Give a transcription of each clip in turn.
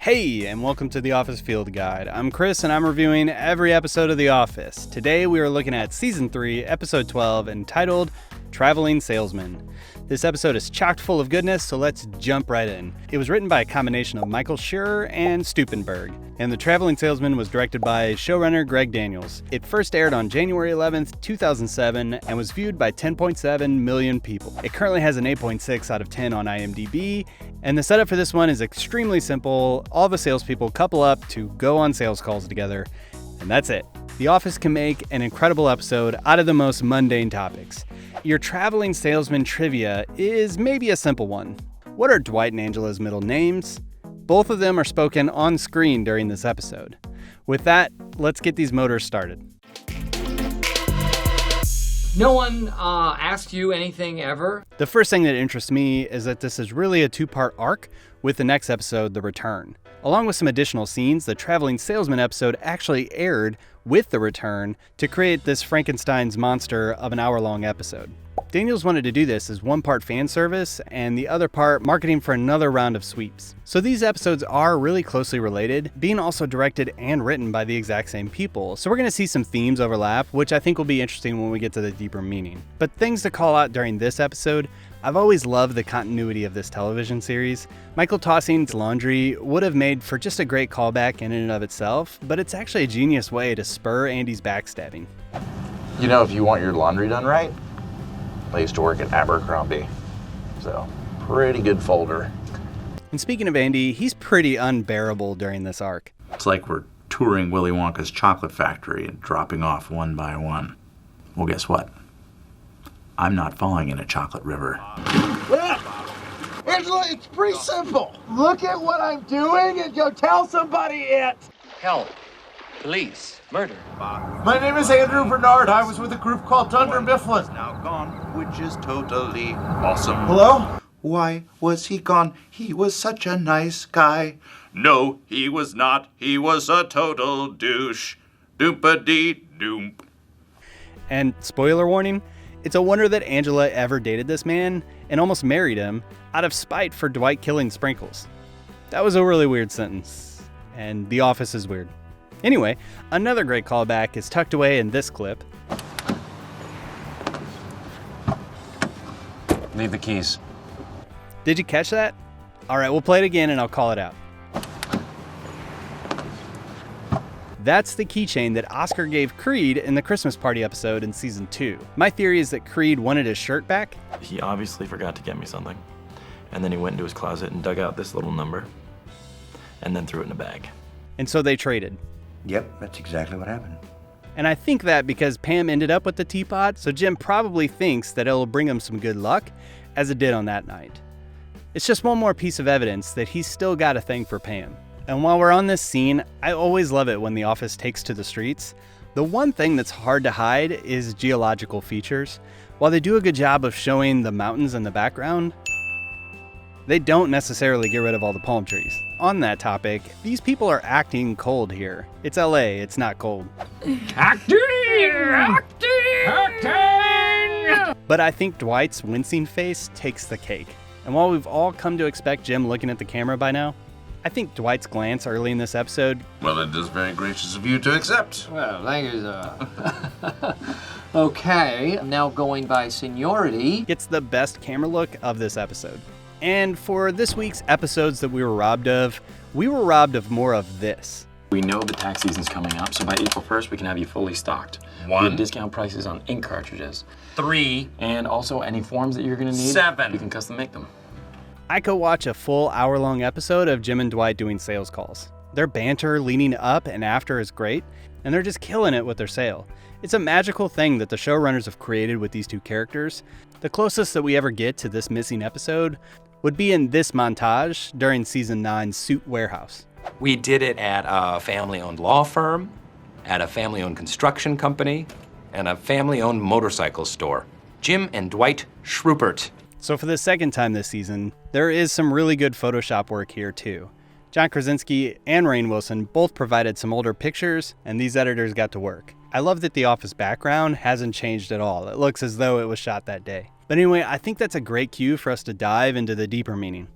Hey, and welcome to The Office Field Guide. I'm Chris, and I'm reviewing every episode of The Office. Today, we are looking at Season 3, Episode 12, entitled Traveling Salesman. This episode is chock full of goodness, so let's jump right in. It was written by a combination of Michael Schur and Stupenburg, and The Traveling Salesman was directed by showrunner Greg Daniels. It first aired on January 11th, 2007, and was viewed by 10.7 million people. It currently has an 8.6 out of 10 on IMDb, and the setup for this one is extremely simple. All the salespeople couple up to go on sales calls together, and that's it. The Office can make an incredible episode out of the most mundane topics. Your traveling salesman trivia is maybe a simple one. What are Dwight and Angela's middle names? Both of them are spoken on screen during this episode. With that, let's get these motors started. No one asked you anything ever? The first thing that interests me is that this is really a two-part arc, with the next episode, The Return. Along with some additional scenes, the Traveling Salesman episode actually aired with The Return to create this Frankenstein's monster of an hour-long episode. Daniels wanted to do this as one part fan service and the other part marketing for another round of sweeps. So these episodes are really closely related, being also directed and written by the exact same people. So we're going to see some themes overlap, which I think will be interesting when we get to the deeper meaning. But things to call out during this episode: I've always loved the continuity of this television series. Michael tossing's laundry would have made for just a great callback in and of itself, but it's actually a genius way to spur Andy's backstabbing. You know, if you want your laundry done right, I used to work at Abercrombie, so pretty good folder. And speaking of Andy, he's pretty unbearable during this arc. It's like we're touring Willy Wonka's chocolate factory and dropping off one by one. Well, guess what? I'm not falling in a chocolate river. Angela, it's pretty simple. Look at what I'm doing and go tell somebody it. Help. Police. Murder. My name is Andrew Bernard. I was with a group called Dunder Mifflin. Now gone, which is totally awesome. Hello? Why was he gone? He was such a nice guy. No, he was not. He was a total douche. Doompa-dee-doomp. And spoiler warning, it's a wonder that Angela ever dated this man and almost married him out of spite for Dwight killing Sprinkles. That was a really weird sentence, and The Office is weird. Anyway, another great callback is tucked away in this clip. Leave the keys. Did you catch that? All right, we'll play it again and I'll call it out. That's the keychain that Oscar gave Creed in the Christmas party episode in season 2. My theory is that Creed wanted his shirt back. He obviously forgot to get me something. And then he went into his closet and dug out this little number and then threw it in a bag. And so they traded. Yep, that's exactly what happened. And I think that because Pam ended up with the teapot, so Jim probably thinks that it'll bring him some good luck, as it did on that night. It's just one more piece of evidence that he's still got a thing for Pam. And while we're on this scene, I always love it when The Office takes to the streets. The one thing that's hard to hide is geological features. While they do a good job of showing the mountains in the background, they don't necessarily get rid of all the palm trees. On that topic, these people are acting cold here. It's LA, it's not cold. Acting! But I think Dwight's wincing face takes the cake. And while we've all come to expect Jim looking at the camera by now, I think Dwight's glance early in this episode... Well, it is very gracious of you to accept. Well, thank you, sir. Okay, now going by seniority. gets the best camera look of this episode. And for this week's episodes that we were robbed of more of this. We know the tax season's coming up, so by April 1st, we can have you fully stocked. 1. We have discount prices on ink cartridges. 3. And also any forms that you're gonna need. 7. We can custom make them. I could watch a full hour-long episode of Jim and Dwight doing sales calls. Their banter leading up and after is great, and they're just killing it with their sale. It's a magical thing that the showrunners have created with these two characters. The closest that we ever get to this missing episode would be in this montage during season 9's Suit Warehouse. We did it at a family-owned law firm, at a family-owned construction company, and a family-owned motorcycle store. Jim and Dwight Schrupert. So for the second time this season, there is some really good Photoshop work here too. John Krasinski and Rainn Wilson both provided some older pictures, and these editors got to work. I love that the Office background hasn't changed at all. It looks as though it was shot that day. But anyway, I think that's a great cue for us to dive into the deeper meaning.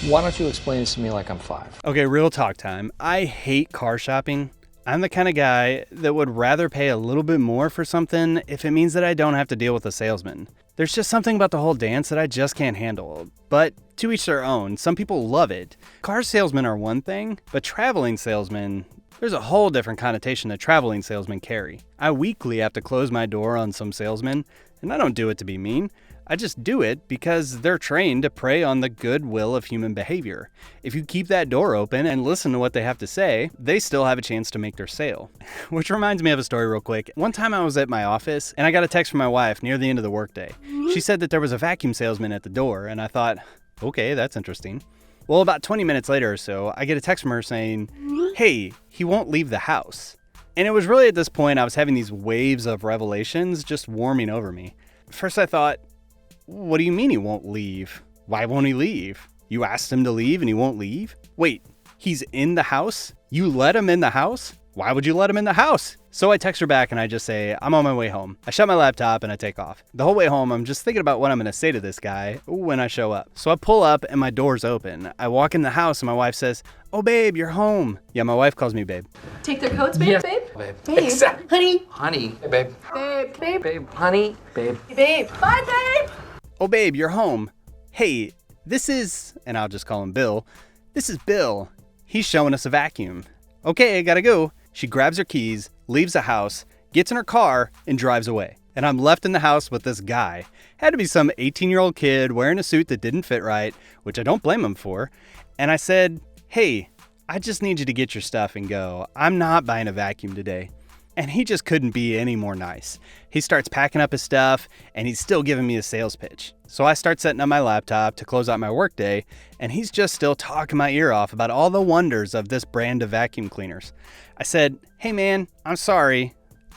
Why don't you explain this to me like I'm 5? Okay, real talk time. I hate car shopping. I'm the kind of guy that would rather pay a little bit more for something if it means that I don't have to deal with a salesman. There's just something about the whole dance that I just can't handle. But to each their own, some people love it. Car salesmen are one thing, but traveling salesmen, there's a whole different connotation that traveling salesmen carry. I weekly have to close my door on some salesmen, and I don't do it to be mean. I just do it because they're trained to prey on the goodwill of human behavior. If you keep that door open and listen to what they have to say, they still have a chance to make their sale. Which reminds me of a story real quick. One time I was at my office and I got a text from my wife near the end of the workday. She said that there was a vacuum salesman at the door, and I thought, okay, that's interesting. Well, about 20 minutes later or so, I get a text from her saying, hey, he won't leave the house. And it was really at this point I was having these waves of revelations just warming over me. First I thought, what do you mean he won't leave? Why won't he leave? You asked him to leave and he won't leave? Wait, he's in the house? You let him in the house? Why would you let him in the house? So I text her back and I just say, I'm on my way home. I shut my laptop and I take off. The whole way home, I'm just thinking about what I'm going to say to this guy when I show up. So I pull up and my door's open. I walk in the house and my wife says, oh, babe, you're home. Yeah, my wife calls me babe. Take their coats, babe, Yes. babe? Babe. Babe. Honey. Honey. Hey, babe. Babe. Babe. Babe. Honey. Babe. Babe. Bye, babe. Oh, babe, you're home. Hey, this is, and I'll just call him Bill. This is Bill. He's showing us a vacuum. Okay, I gotta go. She grabs her keys, leaves the house, gets in her car, and drives away. And I'm left in the house with this guy. Had to be some 18-year-old kid wearing a suit that didn't fit right, which I don't blame him for. And I said, hey, I just need you to get your stuff and go. I'm not buying a vacuum today. And he just couldn't be any more nice. He starts packing up his stuff, and he's still giving me a sales pitch. So I start setting up my laptop to close out my workday, and he's just still talking my ear off about all the wonders of this brand of vacuum cleaners. I said, hey man, I'm sorry.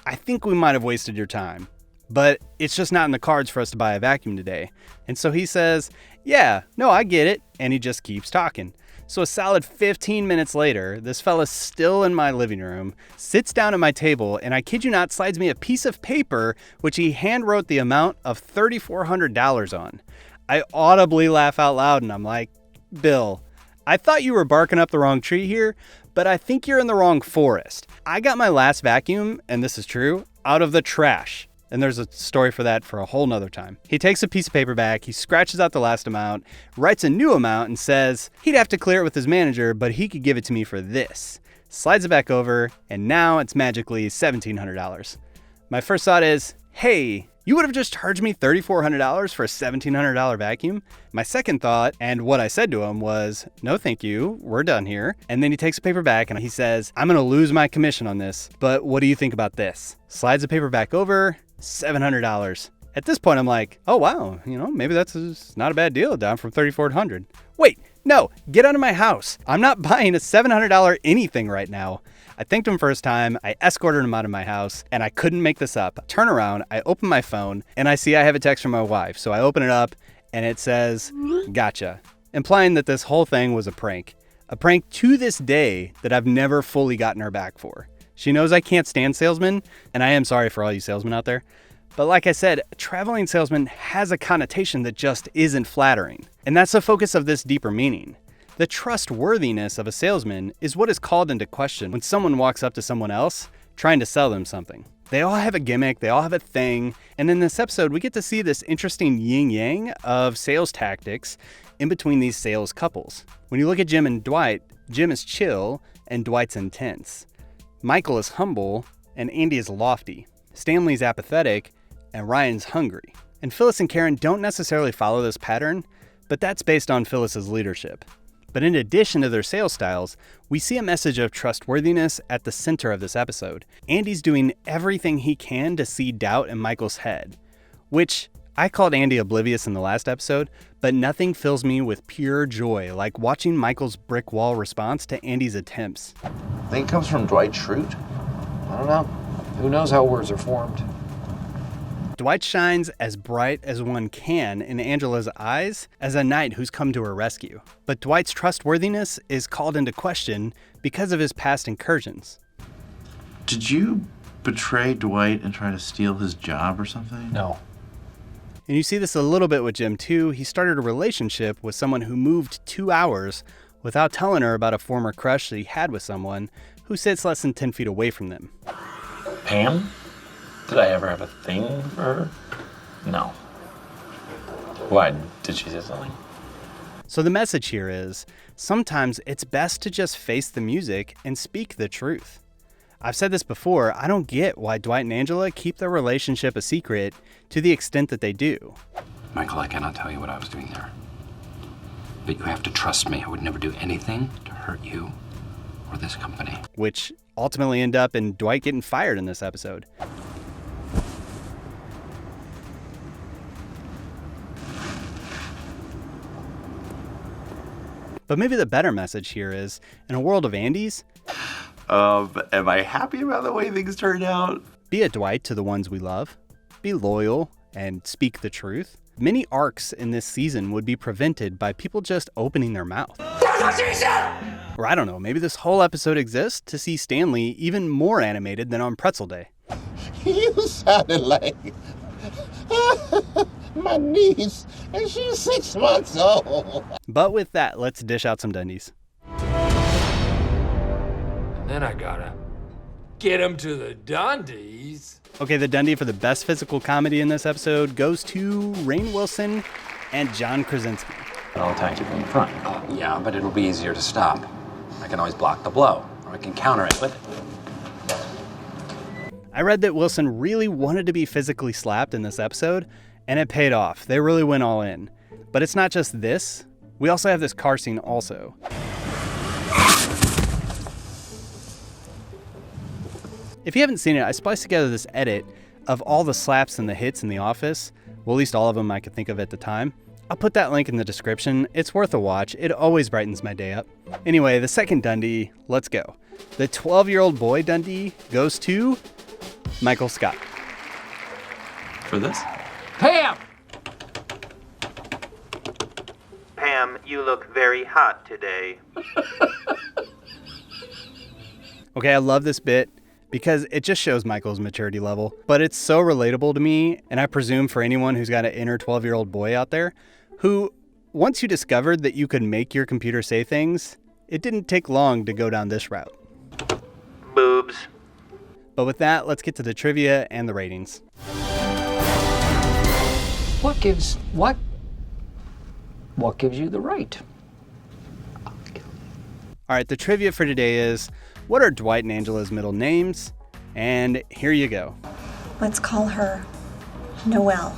I think we might have wasted your time, but it's just not in the cards for us to buy a vacuum today. And so he says, yeah, no, I get it. And he just keeps talking. So a solid 15 minutes later, this fella's still in my living room, sits down at my table, and I kid you not, slides me a piece of paper, which he hand wrote the amount of $3,400 on. I audibly laugh out loud, and I'm like, Bill, I thought you were barking up the wrong tree here, but I think you're in the wrong forest. I got my last vacuum, and this is true, out of the trash. And there's a story for that for a whole nother time. He takes a piece of paper back, he scratches out the last amount, writes a new amount and says he'd have to clear it with his manager, but he could give it to me for this. Slides it back over, and now it's magically $1,700. My first thought is, hey, you would have just charged me $3,400 for a $1,700 vacuum? My second thought, and what I said to him was, no thank you, we're done here. And then he takes the paper back and he says, I'm gonna lose my commission on this, but what do you think about this? Slides the paper back over, $700. At this point, I'm like, oh wow, maybe that's not a bad deal, down from $3,400. Wait, no, get out of my house. I'm not buying a $700 anything right now. I thanked him for his time, I escorted him out of my house, and I couldn't make this up. Turn around, I open my phone, and I see I have a text from my wife. So I open it up, and it says, gotcha, implying that this whole thing was a prank. A prank to this day that I've never fully gotten her back for. She knows I can't stand salesmen, and I am sorry for all you salesmen out there. But like I said, a traveling salesman has a connotation that just isn't flattering. And that's the focus of this deeper meaning. The trustworthiness of a salesman is what is called into question when someone walks up to someone else trying to sell them something. They all have a gimmick, they all have a thing, and in this episode we get to see this interesting yin-yang of sales tactics in between these sales couples. When you look at Jim and Dwight, Jim is chill and Dwight's intense. Michael is humble and Andy is lofty. Stanley's apathetic and Ryan's hungry. And Phyllis and Karen don't necessarily follow this pattern, but that's based on Phyllis's leadership. But in addition to their sales styles, we see a message of trustworthiness at the center of this episode. Andy's doing everything he can to see doubt in Michael's head, which I called Andy oblivious in the last episode, but nothing fills me with pure joy like watching Michael's brick wall response to Andy's attempts. Think it comes from Dwight Schrute? I don't know. Who knows how words are formed? Dwight shines as bright as one can in Angela's eyes as a knight who's come to her rescue. But Dwight's trustworthiness is called into question because of his past incursions. Did you betray Dwight and try to steal his job or something? No. And you see this a little bit with Jim too. He started a relationship with someone who moved 2 hours without telling her about a former crush that he had with someone who sits less than 10 feet away from them. Pam? Did I ever have a thing for her? No. Why? Did she say something? So the message here is, sometimes it's best to just face the music and speak the truth. I've said this before, I don't get why Dwight and Angela keep their relationship a secret to the extent that they do. Michael, I cannot tell you what I was doing there. But you have to trust me. I would never do anything to hurt you or this company. Which ultimately end up in Dwight getting fired in this episode. But maybe the better message here is, in a world of Andys, Am I happy about the way things turned out? be a Dwight to the ones we love, be loyal, and speak the truth. Many arcs in this season would be prevented by people just opening their mouth. Or I don't know, maybe this whole episode exists to see Stanley even more animated than on Pretzel Day. You sounded like my niece, and she's 6 months old. But with that, let's dish out some Dundies. Then I gotta get him to the Dundies. Okay, the Dundie for the best physical comedy in this episode goes to Rainn Wilson and John Krasinski. I'll attack you from the front. Yeah, but it'll be easier to stop. I can always block the blow, or I can counter it with... I read that Wilson really wanted to be physically slapped in this episode, and it paid off. They really went all in. But it's not just this. We also have this car scene also. If you haven't seen it, I spliced together this edit of all the slaps and the hits in The Office. Well, at least all of them I could think of at the time. I'll put that link in the description. It's worth a watch. It always brightens my day up. Anyway, the second Dundee, let's go. The 12-year-old boy Dundee goes to Michael Scott. For this? Pam! Pam, you look very hot today. Okay, I love this bit because it just shows Michael's maturity level, but it's so relatable to me, and I presume for anyone who's got an inner 12-year-old boy out there, who, once you discovered that you could make your computer say things, it didn't take long to go down this route. Boobs. But with that, let's get to the trivia and the ratings. What gives you the right? All right, the trivia for today is, what are Dwight and Angela's middle names? And here you go. Let's call her Noelle.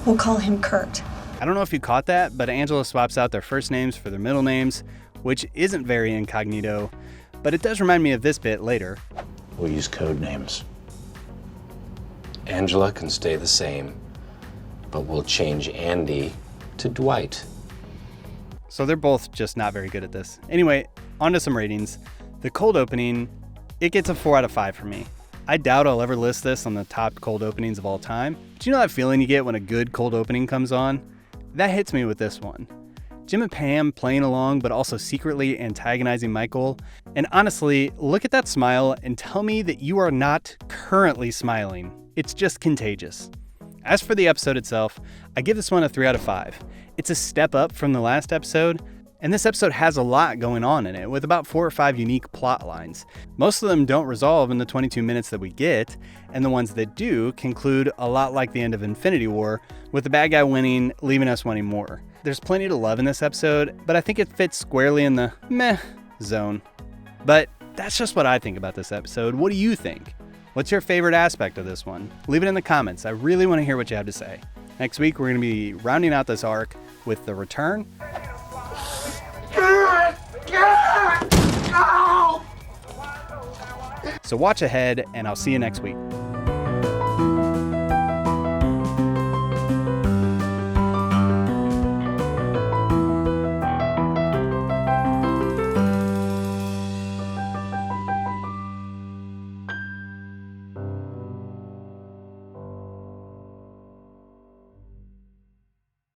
We'll call him Kurt. I don't know if you caught that, but Angela swaps out their first names for their middle names, which isn't very incognito, but it does remind me of this bit later. We'll use code names. Angela can stay the same, but we'll change Andy to Dwight. So they're both just not very good at this. Anyway, on to some ratings. The cold opening, it gets a 4 out of 5 for me. I doubt I'll ever list this on the top cold openings of all time. But you know that feeling you get when a good cold opening comes on? That hits me with this one. Jim and Pam playing along but also secretly antagonizing Michael. And honestly, look at that smile and tell me that you are not currently smiling. It's just contagious. As for the episode itself, I give this one a 3 out of 5. It's a step up from the last episode, and this episode has a lot going on in it, with about 4 or 5 unique plot lines. Most of them don't resolve in the 22 minutes that we get, and the ones that do conclude a lot like the end of Infinity War, with the bad guy winning, leaving us wanting more. There's plenty to love in this episode, but I think it fits squarely in the meh zone. But that's just what I think about this episode. What do you think? What's your favorite aspect of this one? Leave it in the comments. I really want to hear what you have to say. Next week, we're going to be rounding out this arc with the return. So watch ahead, and I'll see you next week.